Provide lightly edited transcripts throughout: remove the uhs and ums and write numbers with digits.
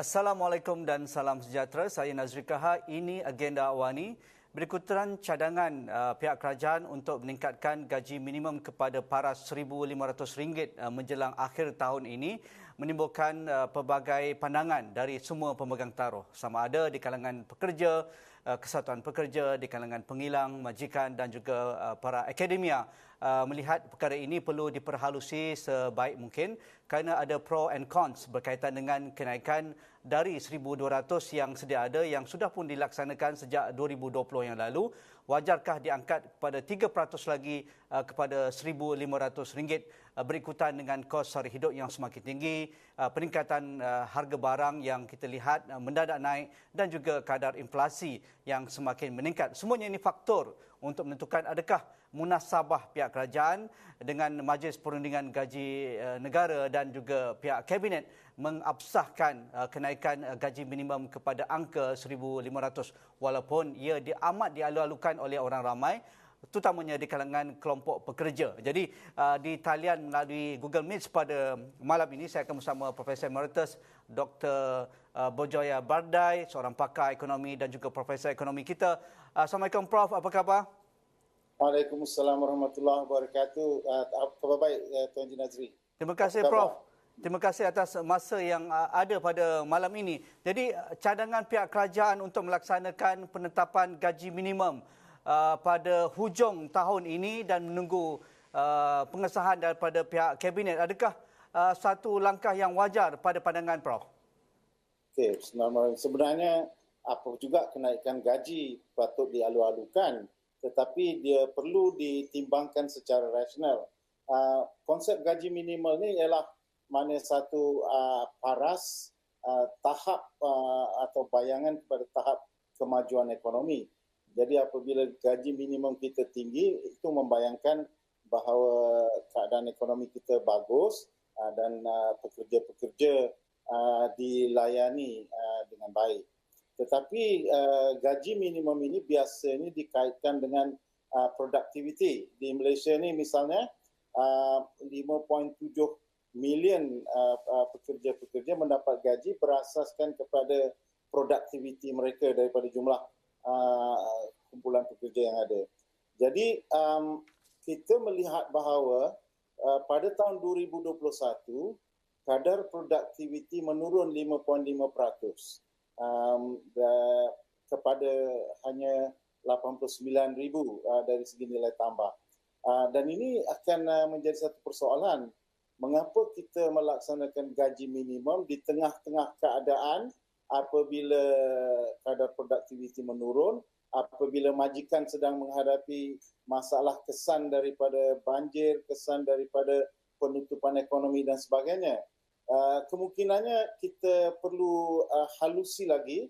Assalamualaikum dan salam sejahtera. Saya Nazri Kaha. Ini agenda awani. Berikutan cadangan pihak kerajaan untuk meningkatkan gaji minimum kepada paras RM1,500 menjelang akhir tahun ini menimbulkan pelbagai pandangan dari semua pemegang taruh, sama ada di kalangan pekerja, kesatuan pekerja, di kalangan pengilang, majikan dan juga para akademia. Melihat perkara ini perlu diperhalusi sebaik mungkin kerana ada pro and cons berkaitan dengan kenaikan dari 1,200 yang sedia ada yang sudah pun dilaksanakan sejak 2020 yang lalu. Wajarkah diangkat kepada 3% lagi kepada RM1,500 berikutan dengan kos sara hidup yang semakin tinggi, peningkatan harga barang yang kita lihat mendadak naik dan juga kadar inflasi yang semakin meningkat. Semuanya ini faktor untuk menentukan adakah munasabah pihak kerajaan dengan Majlis Perundingan Gaji Negara dan juga pihak Kabinet mengabsahkan kenaikan gaji minimum kepada angka 1,500 walaupun ia amat dialu-alukan oleh orang ramai, terutamanya di kalangan kelompok pekerja. Jadi di talian melalui Google Meet pada malam ini saya akan bersama Profesor Emeritus Dr. Bojoya Bardai, seorang pakar ekonomi dan juga Profesor Ekonomi kita. Assalamualaikum Prof, apa khabar? Waalaikumsalam warahmatullahi wabarakatuh. Khabar baik Tuan Encik Nazri. Terima kasih Prof. Terima kasih atas masa yang ada pada malam ini. Jadi cadangan pihak kerajaan untuk melaksanakan penetapan gaji minimum pada hujung tahun ini dan menunggu pengesahan daripada pihak Kabinet. Adakah satu langkah yang wajar pada pandangan Prof? Okey, sebenarnya apa juga kenaikan gaji patut dialu-alukan, tetapi dia perlu ditimbangkan secara rasional. Konsep gaji minimal ni ialah mana satu paras tahap atau bayangan kepada tahap kemajuan ekonomi. Jadi apabila gaji minimum kita tinggi, itu membayangkan bahawa keadaan ekonomi kita bagus dan pekerja-pekerja dilayani dengan baik. Tetapi gaji minimum ini biasanya dikaitkan dengan produktiviti. Di Malaysia ni misalnya 5.7 million pekerja-pekerja mendapat gaji berasaskan kepada produktiviti mereka daripada jumlah kumpulan pekerja yang ada. Jadi kita melihat bahawa pada tahun 2021 kadar produktiviti menurun 5.5%. Kepada hanya 89,000 dari segi nilai tambah. Dan ini akan menjadi satu persoalan. Mengapa kita melaksanakan gaji minimum di tengah-tengah keadaan apabila kadar produktiviti menurun, apabila majikan sedang menghadapi masalah kesan daripada banjir, kesan daripada penutupan ekonomi dan sebagainya. Kemungkinannya kita perlu halusi lagi,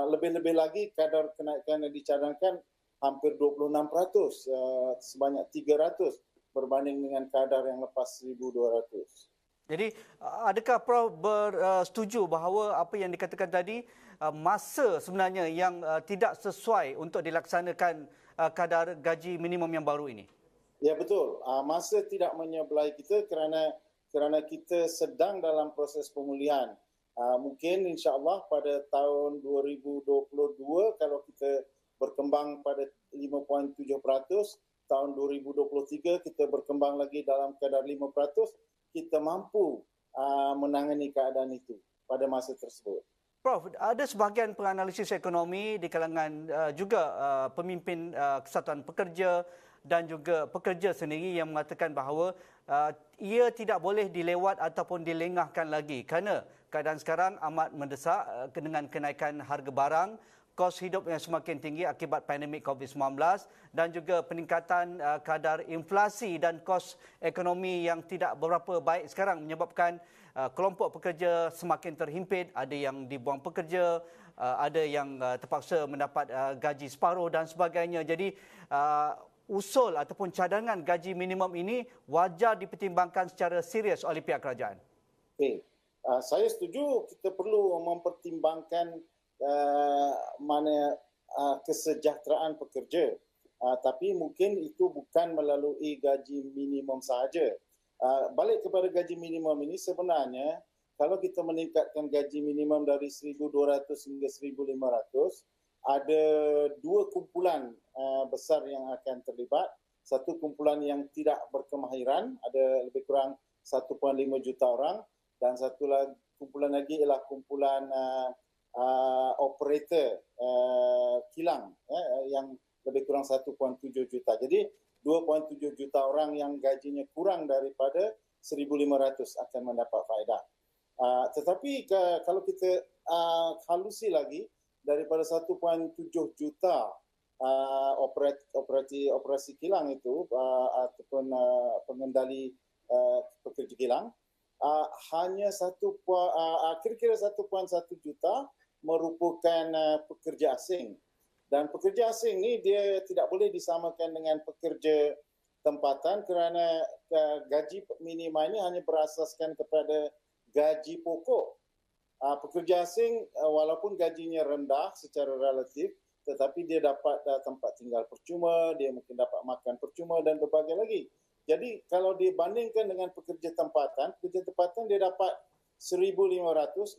lebih-lebih lagi kadar kenaikan yang dicadangkan hampir 26%, sebanyak 300 berbanding dengan kadar yang lepas 1,200. Jadi adakah Prof bersetuju bahawa apa yang dikatakan tadi masa sebenarnya yang tidak sesuai untuk dilaksanakan kadar gaji minimum yang baru ini? Ya betul, masa tidak menyebelahi kita kerana kita sedang dalam proses pemulihan. Mungkin insya-Allah pada tahun 2022 kalau kita berkembang pada 5.7%, tahun 2023 kita berkembang lagi dalam kadar 5%, kita mampu menangani keadaan itu pada masa tersebut. Prof, ada sebahagian penganalisis ekonomi di kalangan juga pemimpin kesatuan pekerja dan juga pekerja sendiri yang mengatakan bahawa ia tidak boleh dilewat ataupun dilengahkan lagi kerana keadaan sekarang amat mendesak dengan kenaikan harga barang, kos hidup yang semakin tinggi akibat pandemik COVID-19 dan juga peningkatan kadar inflasi dan kos ekonomi yang tidak berapa baik sekarang menyebabkan kelompok pekerja semakin terhimpit, ada yang dibuang pekerja, ada yang terpaksa mendapat gaji separuh dan sebagainya. Jadi usul ataupun cadangan gaji minimum ini wajar dipertimbangkan secara serius oleh pihak kerajaan. Okay. Saya setuju kita perlu mempertimbangkan mana kesejahteraan pekerja. Tapi mungkin itu bukan melalui gaji minimum sahaja. Balik kepada gaji minimum ini sebenarnya kalau kita meningkatkan gaji minimum dari 1,200 hingga 1,500, ada dua kumpulan besar yang akan terlibat. Satu kumpulan yang tidak berkemahiran, ada lebih kurang 1,5 juta orang, dan satu lagi kumpulan lagi ialah kumpulan operator kilang yang lebih kurang 1,7 juta. Jadi 2,7 juta orang yang gajinya kurang daripada 1,500 akan mendapat faedah. Tetapi kalau kita halusi lagi, daripada 1,7 juta operasi kilang itu ataupun pengendali pekerja kilang, hanya kira-kira 1,1 juta merupakan pekerja asing. Dan pekerja asing ni dia tidak boleh disamakan dengan pekerja tempatan kerana gaji minima ini hanya berasaskan kepada gaji pokok. Pekerja asing walaupun gajinya rendah secara relatif, tetapi dia dapat tempat tinggal percuma, dia mungkin dapat makan percuma dan berbagai lagi. Jadi kalau dibandingkan dengan pekerja tempatan dia dapat 1,500,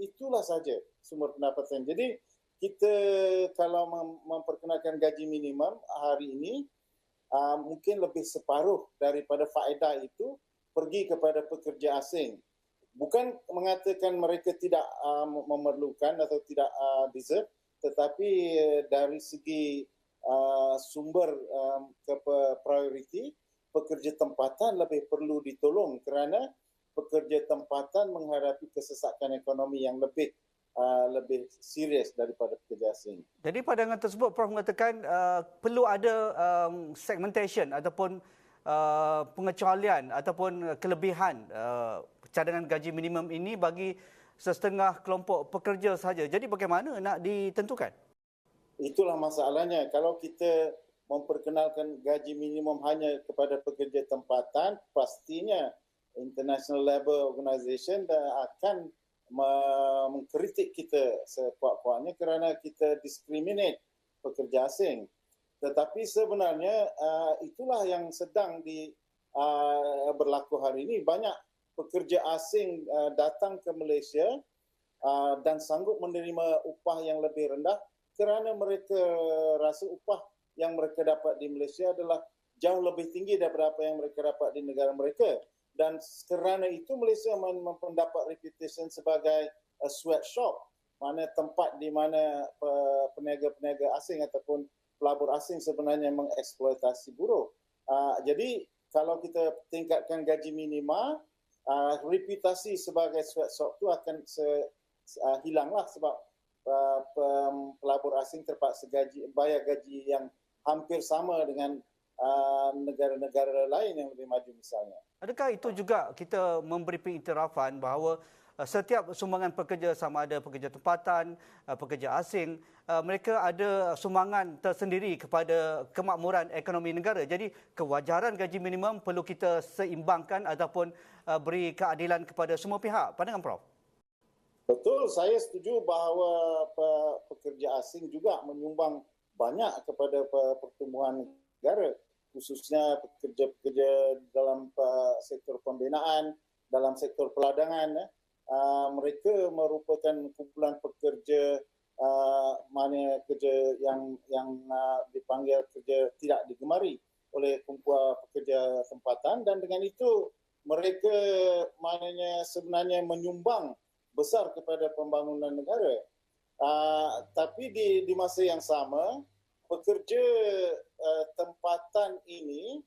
itulah saja sumber pendapatan. Jadi kita kalau memperkenalkan gaji minimum hari ini, mungkin lebih separuh daripada faedah itu pergi kepada pekerja asing. Bukan mengatakan mereka tidak memerlukan atau tidak deserve, tetapi dari segi sumber priority, pekerja tempatan lebih perlu ditolong kerana pekerja tempatan menghadapi kesesakan ekonomi yang lebih serius daripada pekerja asing. Jadi pandangan tersebut Prof mengatakan perlu ada segmentation ataupun pengecualian ataupun kelebihan cadangan gaji minimum ini bagi setengah kelompok pekerja sahaja. Jadi bagaimana nak ditentukan? Itulah masalahnya. Kalau kita memperkenalkan gaji minimum hanya kepada pekerja tempatan, pastinya International Labour Organization akan mengkritik kita sekuat-kuatnya kerana kita discriminate pekerja asing. Tetapi sebenarnya itulah yang sedang berlaku hari ini. Banyak pekerja asing datang ke Malaysia dan sanggup menerima upah yang lebih rendah kerana mereka rasa upah yang mereka dapat di Malaysia adalah jauh lebih tinggi daripada apa yang mereka dapat di negara mereka. Dan kerana itu Malaysia mendapat reputation sebagai sweatshop, mana tempat di mana peniaga-peniaga asing ataupun pelabur asing sebenarnya mengeksploitasi buruh. Jadi kalau kita tingkatkan gaji minima, reputasi sebagai sweatshop itu akan hilanglah sebab pelabur asing terpaksa bayar gaji yang hampir sama dengan negara-negara lain yang lebih maju misalnya. Adakah itu juga kita memberi pengiktirafan bahawa setiap sumbangan pekerja, sama ada pekerja tempatan, pekerja asing, mereka ada sumbangan tersendiri kepada kemakmuran ekonomi negara. Jadi kewajaran gaji minimum perlu kita seimbangkan ataupun beri keadilan kepada semua pihak. Pandangan Prof? Betul, saya setuju bahawa pekerja asing juga menyumbang banyak kepada pertumbuhan negara, khususnya pekerja-pekerja dalam sektor pembinaan, dalam sektor peladangan. Mereka merupakan kumpulan pekerja mana kerja yang dipanggil kerja tidak digemari oleh kumpulan pekerja tempatan, dan dengan itu mereka maknanya sebenarnya menyumbang besar kepada pembangunan negara. Tapi di masa yang sama, pekerja tempatan ini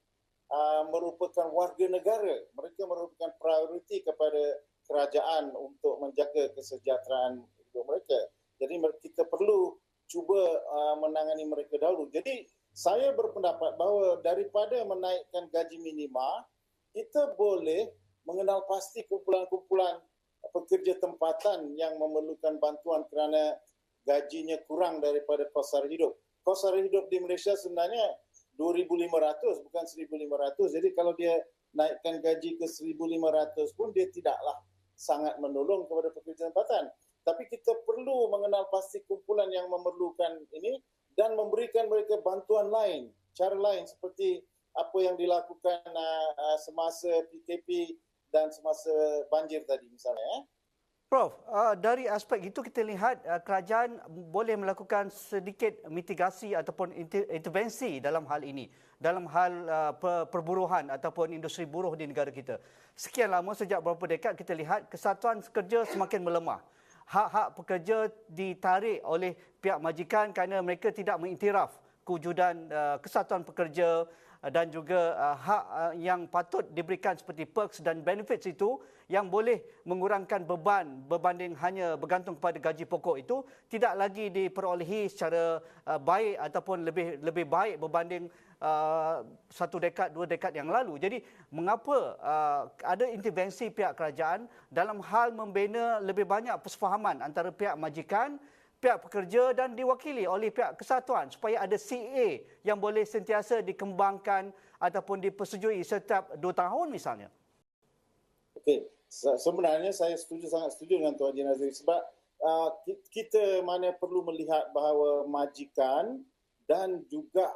merupakan warga negara. Mereka merupakan prioriti kepada kerajaan untuk menjaga kesejahteraan hidup mereka. Jadi kita perlu cuba menangani mereka dahulu. Jadi saya berpendapat bahawa daripada menaikkan gaji minima, kita boleh mengenal pasti kumpulan-kumpulan pekerja tempatan yang memerlukan bantuan kerana gajinya kurang daripada kos sara hidup. Kos sara hidup di Malaysia sebenarnya 2,500 bukan 1,500. Jadi kalau dia naikkan gaji ke 1,500 pun dia tidaklah sangat menolong kepada pekerja tempatan. Tapi kita perlu mengenal pasti kumpulan yang memerlukan ini dan memberikan mereka bantuan lain, cara lain seperti apa yang dilakukan semasa PKP dan semasa banjir tadi misalnya. Prof, dari aspek itu kita lihat kerajaan boleh melakukan sedikit mitigasi ataupun intervensi dalam hal ini, dalam hal perburuhan ataupun industri buruh di negara kita. Sekian lama, sejak beberapa dekad kita lihat kesatuan kerja semakin melemah. Hak-hak pekerja ditarik oleh pihak majikan kerana mereka tidak mengiktiraf kewujudan kesatuan pekerja dan juga hak yang patut diberikan seperti perks dan benefits itu yang boleh mengurangkan beban berbanding hanya bergantung kepada gaji pokok itu tidak lagi diperolehi secara baik ataupun lebih baik berbanding satu dekad, dua dekad yang lalu. Jadi mengapa ada intervensi pihak kerajaan dalam hal membina lebih banyak persefahaman antara pihak majikan, pihak pekerja dan diwakili oleh pihak kesatuan supaya ada CA yang boleh sentiasa dikembangkan ataupun dipersetujui setiap 2 tahun misalnya? Okey, sebenarnya saya sangat setuju dengan Tuan Haji Nazri sebab kita mana perlu melihat bahawa majikan dan juga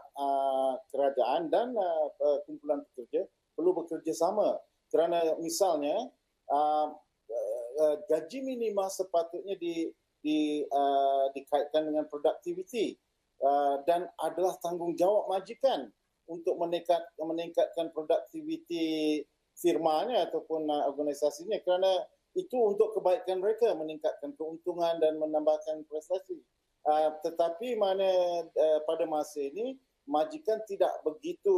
kerajaan dan kumpulan pekerja perlu bekerjasama kerana misalnya gaji minima sepatutnya dikaitkan dengan produktiviti dan adalah tanggungjawab majikan untuk meningkatkan produktiviti firmanya ataupun organisasinya kerana itu untuk kebaikan mereka, meningkatkan keuntungan dan menambahkan prestasi. Tetapi mana pada masa ini majikan tidak begitu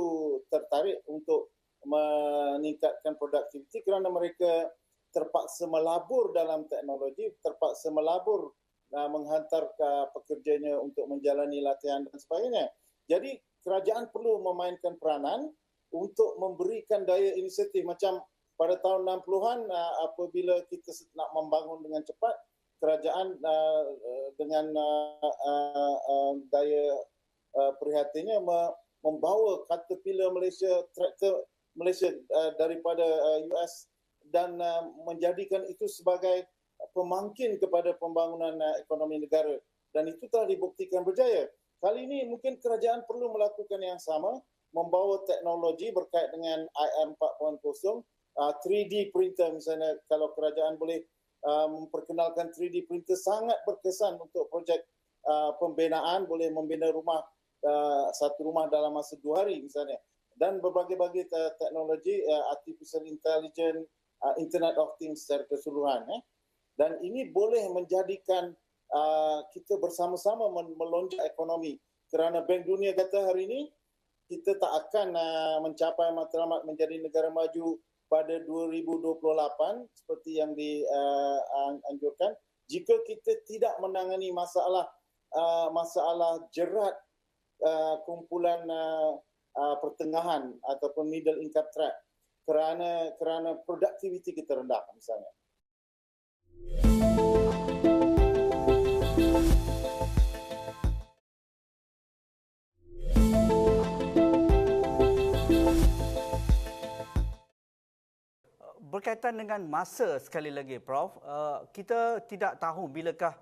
tertarik untuk meningkatkan produktiviti kerana mereka terpaksa melabur dalam teknologi, terpaksa melabur menghantar pekerjanya untuk menjalani latihan dan sebagainya. Jadi kerajaan perlu memainkan peranan untuk memberikan daya inisiatif macam pada tahun 60-an apabila kita nak membangun dengan cepat, kerajaan dengan daya prihatinnya membawa Caterpillar Malaysia, traktor Malaysia daripada US dan menjadikan itu sebagai pemangkin kepada pembangunan ekonomi negara dan itu telah dibuktikan berjaya. Kali ini mungkin kerajaan perlu melakukan yang sama, membawa teknologi berkait dengan IR 4.0, 3D printer misalnya. Kalau kerajaan boleh memperkenalkan 3D printer sangat berkesan untuk projek pembinaan, boleh membina rumah satu rumah dalam masa 2 hari misalnya, dan berbagai-bagai teknologi artificial intelligence, Internet of Things secara keseluruhan. Dan ini boleh menjadikan kita bersama-sama melonjak ekonomi kerana Bank Dunia kata hari ini kita tak akan mencapai matlamat menjadi negara maju pada 2028 seperti yang dianjurkan jika kita tidak menangani masalah jerat kumpulan pertengahan ataupun middle income trap kerana produktiviti kita rendah misalnya. Berkaitan dengan masa sekali lagi Prof, kita tidak tahu bilakah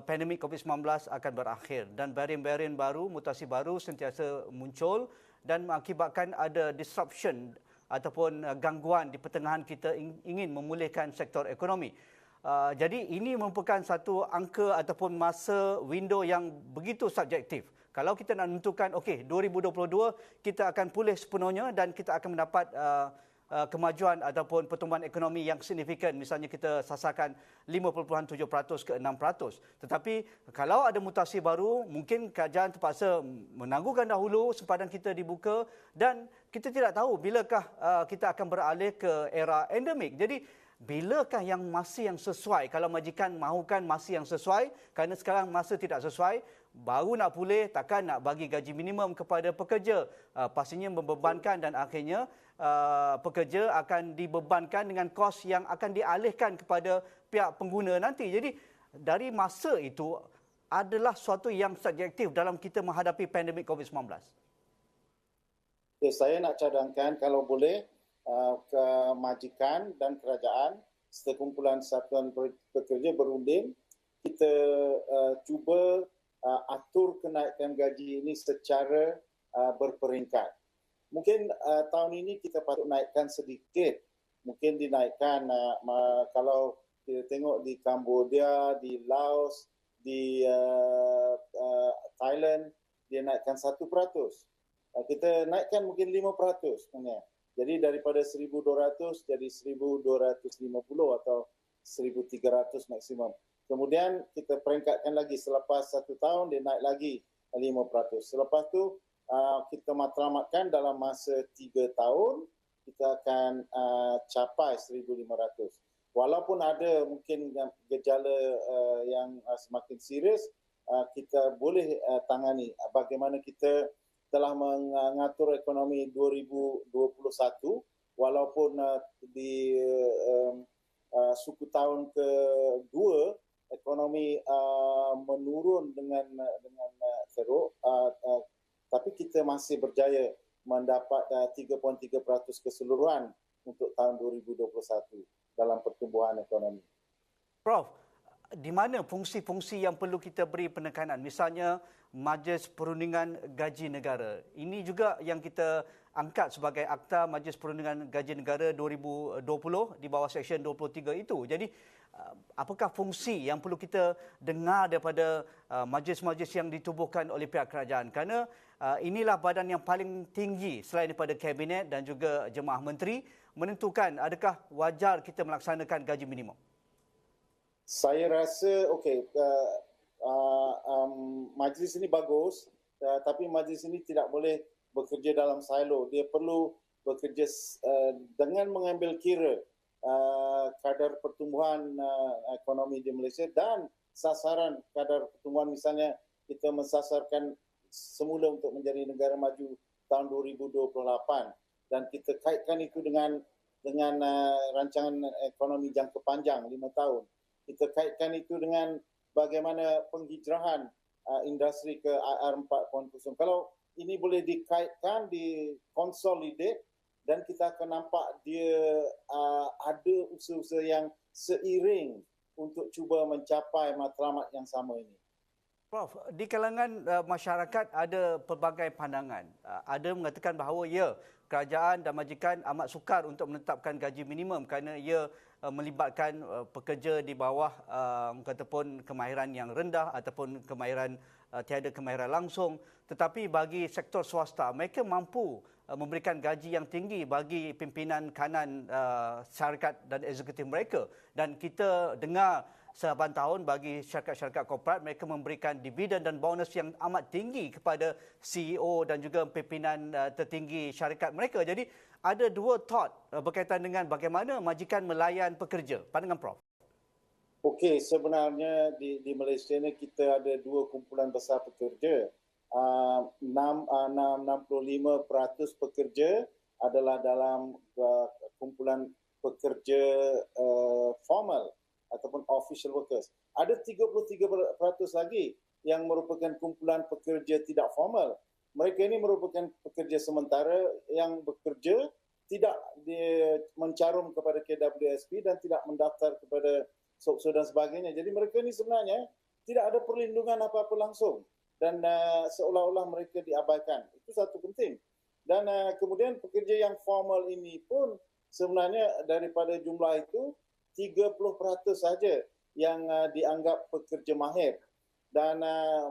pandemik COVID-19 akan berakhir dan varian-varian baru, mutasi baru sentiasa muncul dan mengakibatkan ada disruption ataupun gangguan di pertengahan kita ingin memulihkan sektor ekonomi. Jadi ini merupakan satu angka ataupun masa window yang begitu subjektif. Kalau kita nak menentukan, okey, 2022 kita akan pulih sepenuhnya dan kita akan mendapat kemajuan ataupun pertumbuhan ekonomi yang signifikan, misalnya kita sasarkan 5.7% ke 6%. Tetapi kalau ada mutasi baru, mungkin kerajaan terpaksa menangguhkan dahulu sempadan kita dibuka dan kita tidak tahu bilakah kita akan beralih ke era endemik. Jadi bilakah yang masa yang sesuai? Kalau majikan mahukan masa yang sesuai, kerana sekarang masa tidak sesuai, baru nak pulih, takkan nak bagi gaji minimum kepada pekerja. Pastinya membebankan dan akhirnya pekerja akan dibebankan dengan kos yang akan dialihkan kepada pihak pengguna nanti. Jadi dari masa itu adalah suatu yang subjektif dalam kita menghadapi pandemik COVID-19. Okay, saya nak cadangkan kalau boleh majikan dan kerajaan serta kumpulan satuan pekerja berunding, kita cuba atur kenaikan gaji ini secara berperingkat. Mungkin tahun ini kita patut naikkan sedikit. Mungkin dinaikkan kalau kita tengok di Cambodia, di Laos, di Thailand, dia naikkan 1%. Kita naikkan mungkin 5%. Jadi daripada 1,200 jadi 1,250 atau 1,300 maksimum. Kemudian kita peringkatkan lagi selepas 1 tahun dia naik lagi 5%. Selepas tu kita matlamatkan dalam masa 3 tahun kita akan capai 1,500. Walaupun ada mungkin gejala yang semakin serius, kita boleh tangani. Bagaimana kita telah mengatur ekonomi 2021 walaupun di suku tahun kedua ekonomi menurun dengan teruk, tapi kita masih berjaya mendapat 3.3% keseluruhan untuk tahun 2021 dalam pertumbuhan ekonomi. Prof, di mana fungsi-fungsi yang perlu kita beri penekanan? Misalnya Majlis Perundingan Gaji Negara. Ini juga yang kita angkat sebagai Akta Majlis Perundingan Gaji Negara 2020 di bawah Seksyen 23 itu. Jadi apakah fungsi yang perlu kita dengar daripada majlis-majlis yang ditubuhkan oleh pihak kerajaan? Kerana inilah badan yang paling tinggi selain daripada Kabinet dan juga Jemaah Menteri menentukan adakah wajar kita melaksanakan gaji minimum. Saya rasa majlis ini bagus, tapi majlis ini tidak boleh bekerja dalam silo. Dia perlu bekerja dengan mengambil kira kadar pertumbuhan ekonomi di Malaysia dan sasaran kadar pertumbuhan. Misalnya kita mensasarkan semula untuk menjadi negara maju tahun 2028 dan kita kaitkan itu dengan rancangan ekonomi jangka panjang 5 tahun. Kita kaitkan itu dengan bagaimana penghijrahan industri ke IR 4.0. Kalau ini boleh dikaitkan, dikonsolidate dan kita akan nampak dia ada usaha-usaha yang seiring untuk cuba mencapai matlamat yang sama ini. Prof, di kalangan masyarakat ada pelbagai pandangan. Ada mengatakan bahawa ya, kerajaan dan majikan amat sukar untuk menetapkan gaji minimum kerana ia melibatkan pekerja di bawah kataupun kemahiran yang rendah ataupun tiada kemahiran langsung. Tetapi bagi sektor swasta, mereka mampu memberikan gaji yang tinggi bagi pimpinan kanan syarikat dan eksekutif mereka. Dan kita dengar seaban tahun bagi syarikat-syarikat korporat, mereka memberikan dividen dan bonus yang amat tinggi kepada CEO dan juga pimpinan tertinggi syarikat mereka. Jadi ada dua thought berkaitan dengan bagaimana majikan melayan pekerja. Pandangan Prof. Okey, sebenarnya di Malaysia ni kita ada dua kumpulan besar pekerja. 65% pekerja adalah dalam kumpulan pekerja formal ataupun official workers. Ada 33% lagi yang merupakan kumpulan pekerja tidak formal. Mereka ini merupakan pekerja sementara yang bekerja tidak mencarum kepada KWSP dan tidak mendaftar kepada SOKSO dan sebagainya. Jadi mereka ini sebenarnya tidak ada perlindungan apa-apa langsung dan seolah-olah mereka diabaikan. Itu satu penting. Dan kemudian pekerja yang formal ini pun sebenarnya daripada jumlah itu 30% saja yang dianggap pekerja mahir. Dan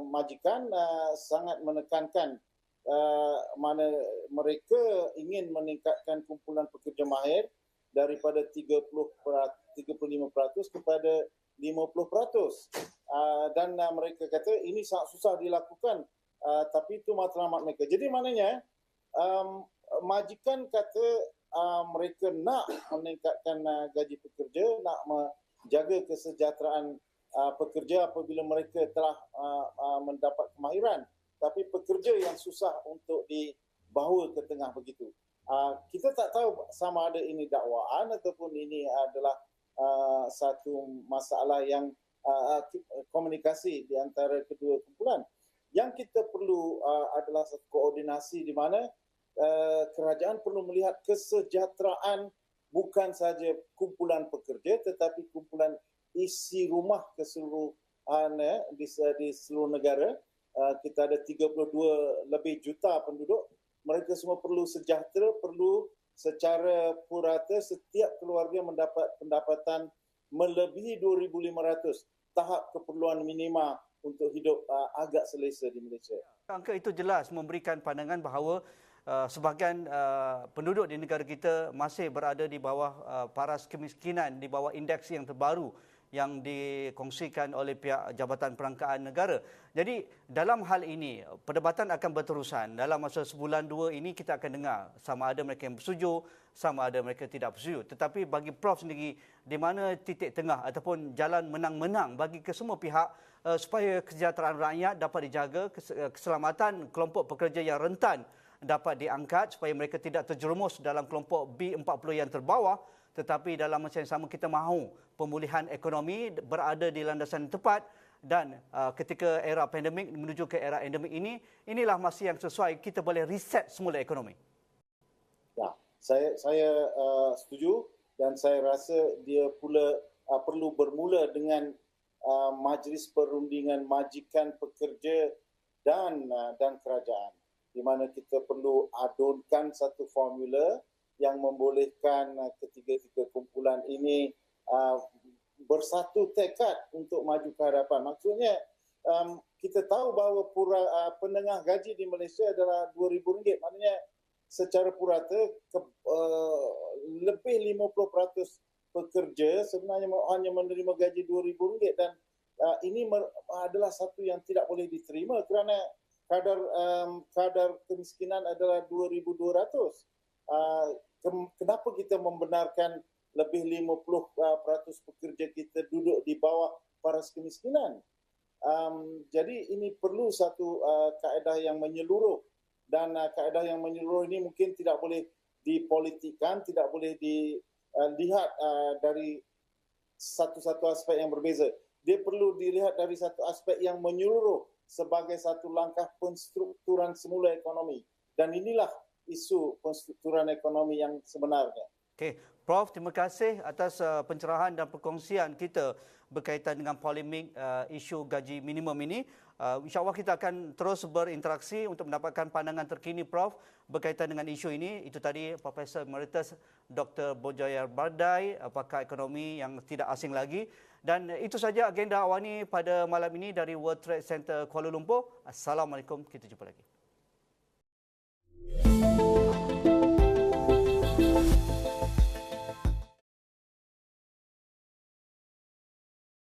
majikan sangat menekankan mana mereka ingin meningkatkan kumpulan pekerja mahir daripada 35% kepada 50%. Dan mereka kata ini sangat susah dilakukan, tapi itu matlamat mereka. Jadi maknanya majikan kata mereka nak meningkatkan gaji pekerja, nak menjaga kesejahteraan pekerja apabila mereka telah mendapat kemahiran. Tapi pekerja yang susah untuk dibawa ke tengah begitu. Kita tak tahu sama ada ini dakwaan ataupun ini adalah satu masalah yang komunikasi di antara kedua kumpulan. Yang kita perlu adalah satu koordinasi di mana kerajaan perlu melihat kesejahteraan bukan saja kumpulan pekerja tetapi kumpulan isi rumah keseluruhan di seluruh negara. Kita ada 32 lebih juta penduduk. Mereka semua perlu sejahtera, perlu secara purata setiap keluarga mendapat pendapatan melebihi 2,500 tahap keperluan minima untuk hidup agak selesa di Malaysia. Angka itu jelas memberikan pandangan bahawa sebahagian penduduk di negara kita masih berada di bawah paras kemiskinan, di bawah indeks yang terbaru yang dikongsikan oleh pihak Jabatan Perangkaan Negara. Jadi dalam hal ini, perdebatan akan berterusan. Dalam masa sebulan dua ini kita akan dengar sama ada mereka yang bersetuju, sama ada mereka tidak bersetuju. Tetapi bagi Prof sendiri, di mana titik tengah ataupun jalan menang-menang bagi kesemua pihak supaya kesejahteraan rakyat dapat dijaga, keselamatan kelompok pekerja yang rentan dapat diangkat supaya mereka tidak terjerumus dalam kelompok B40 yang terbawah, tetapi dalam masa yang sama kita mahu pemulihan ekonomi berada di landasan yang tepat dan ketika era pandemik menuju ke era endemik ini, inilah masa yang sesuai kita boleh reset semula ekonomi. Ya, saya setuju dan saya rasa dia pula perlu bermula dengan majlis perundingan majikan pekerja dan kerajaan, di mana kita perlu adunkan satu formula yang membolehkan ketiga-tiga kumpulan ini bersatu tekad untuk maju ke hadapan. Maksudnya kita tahu bahawa penengah gaji di Malaysia adalah RM2,000. Maknanya secara purata lebih 50% pekerja sebenarnya hanya menerima gaji RM2,000 dan ini adalah satu yang tidak boleh diterima kerana kadar kemiskinan adalah 2,200. Kenapa kita membenarkan lebih 50% pekerja kita duduk di bawah paras kemiskinan? Jadi ini perlu satu kaedah yang menyeluruh dan kaedah yang menyeluruh ini mungkin tidak boleh dipolitikkan, tidak boleh dilihat dari satu-satu aspek yang berbeza. Dia perlu dilihat dari satu aspek yang menyeluruh sebagai satu langkah penstrukturan semula ekonomi. Dan inilah isu penstrukturan ekonomi yang sebenarnya. Okey, Prof, terima kasih atas pencerahan dan perkongsian kita berkaitan dengan polemik isu gaji minimum ini. InsyaAllah kita akan terus berinteraksi untuk mendapatkan pandangan terkini Prof berkaitan dengan isu ini. Itu tadi Profesor Emeritus Dr. Bojayar Bardai, pakar ekonomi yang tidak asing lagi. Dan itu saja agenda awani pada malam ini dari World Trade Center Kuala Lumpur. Assalamualaikum, kita jumpa lagi.